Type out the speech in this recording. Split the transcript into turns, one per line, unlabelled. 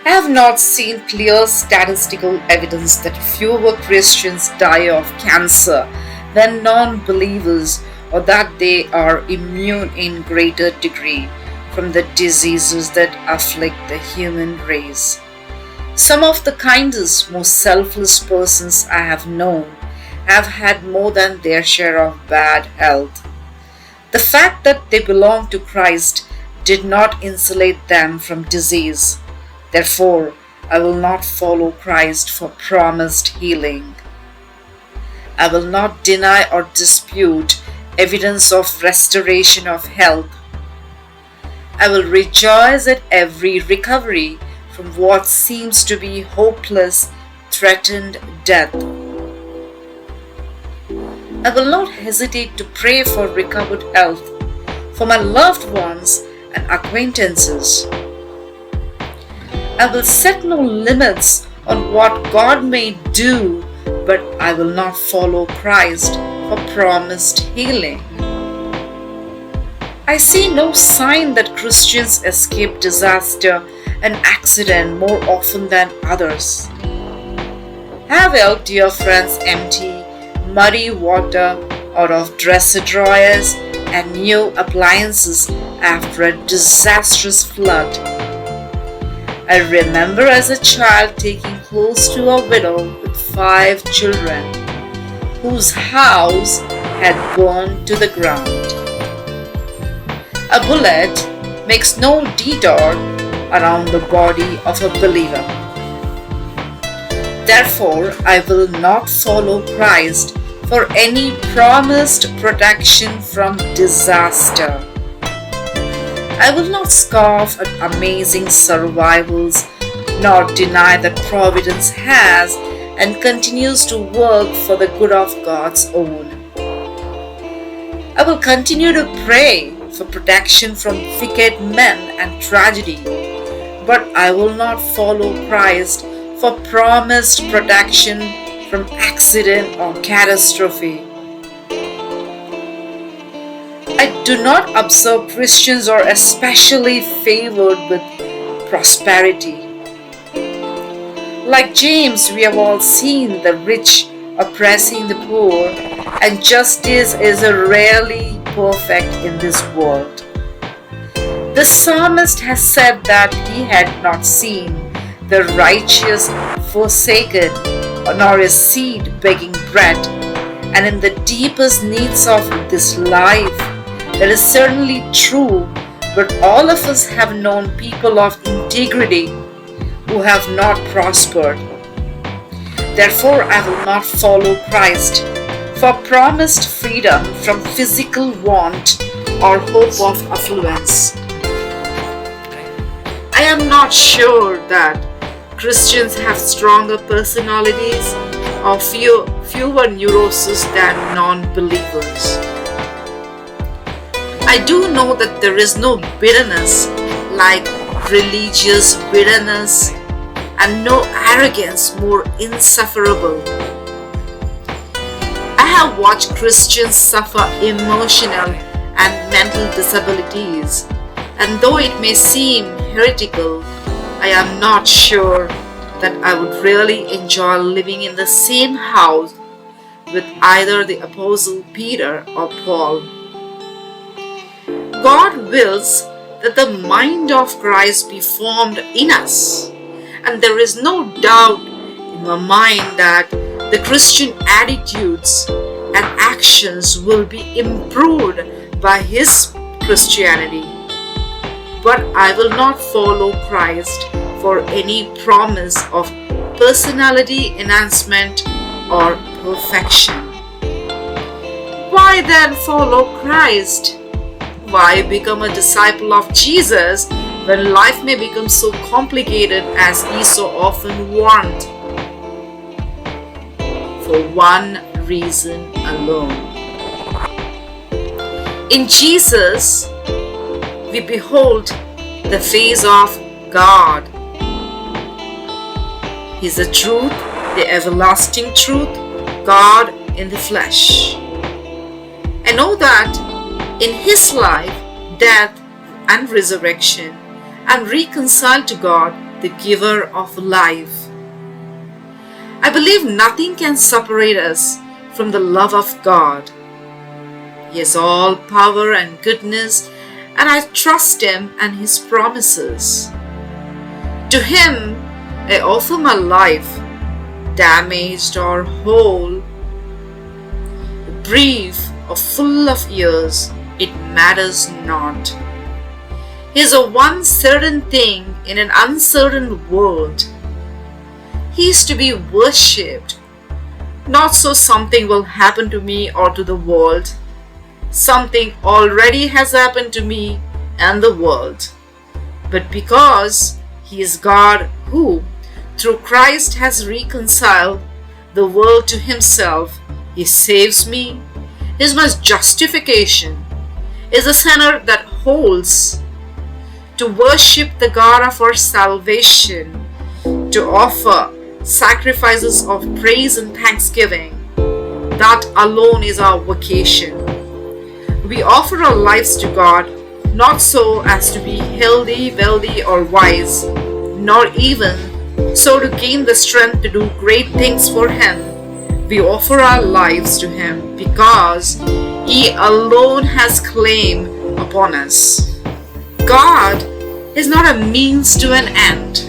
I have not seen clear statistical evidence that fewer Christians die of cancer than non-believers, or that they are immune in greater degree from the diseases that afflict the human race. Some of the kindest, most selfless persons I have known have had more than their share of bad health. The fact that they belong to Christ did not insulate them from disease. Therefore, I will not follow Christ for promised healing. I will not deny or dispute evidence of restoration of health. I will rejoice at every recovery from what seems to be hopeless, threatened death. I will not hesitate to pray for recovered health for my loved ones and acquaintances. I will set no limits on what God may do, but I will not follow Christ for promised healing. I see no sign that Christians escape disaster and accident more often than others. Have helped your friends empty muddy water out of dresser drawers and new appliances after a disastrous flood. I remember as a child taking clothes to a widow with 5 children, whose house had burned to the ground. A bullet makes no detour around the body of a believer. Therefore, I will not follow Christ for any promised protection from disaster. I will not scoff at amazing survivals, nor deny that Providence has and continues to work for the good of God's own. I will continue to pray for protection from wicked men and tragedy, but I will not follow Christ for promised protection from accident or catastrophe. I do not observe Christians are especially favored with prosperity. Like James, we have all seen the rich oppressing the poor, and justice is rarely perfect in this world. The psalmist has said that he had not seen the righteous forsaken, nor his seed begging bread, and in the deepest needs of this life, that is certainly true, but all of us have known people of integrity who have not prospered. Therefore, I will not follow Christ for promised freedom from physical want or hope of affluence. I am not sure that Christians have stronger personalities or fewer neuroses than non-believers. I do know that there is no bitterness like religious bitterness, and no arrogance more insufferable. I have watched Christians suffer emotional and mental disabilities, and though it may seem heretical, I am not sure that I would really enjoy living in the same house with either the Apostle Peter or Paul. God wills that the mind of Christ be formed in us, and there is no doubt in my mind that the Christian attitudes and actions will be improved by His Christianity. But I will not follow Christ for any promise of personality enhancement or perfection. Why then follow Christ? Why become a disciple of Jesus when life may become so complicated as He so often warned? For one reason alone. In Jesus, we behold the face of God. He is the truth, the everlasting truth, God in the flesh. I know that in His life, death, and resurrection, I'm reconciled to God, the giver of life. I believe nothing can separate us from the love of God. He has all power and goodness, and I trust Him and His promises. To Him I offer my life, damaged or whole, brief or full of years, it matters not. He is a one certain thing in an uncertain world. He is to be worshipped, not so something will happen to me or to the world. Something already has happened to me and the world. But because He is God who, through Christ, has reconciled the world to Himself, He saves me. Is my justification, is a sinner that holds to worship the God of our salvation, to offer sacrifices of praise and thanksgiving. That alone is our vocation. We offer our lives to God, not so as to be healthy, wealthy, or wise, nor even so to gain the strength to do great things for Him. We offer our lives to Him because He alone has claim upon us. God is not a means to an end.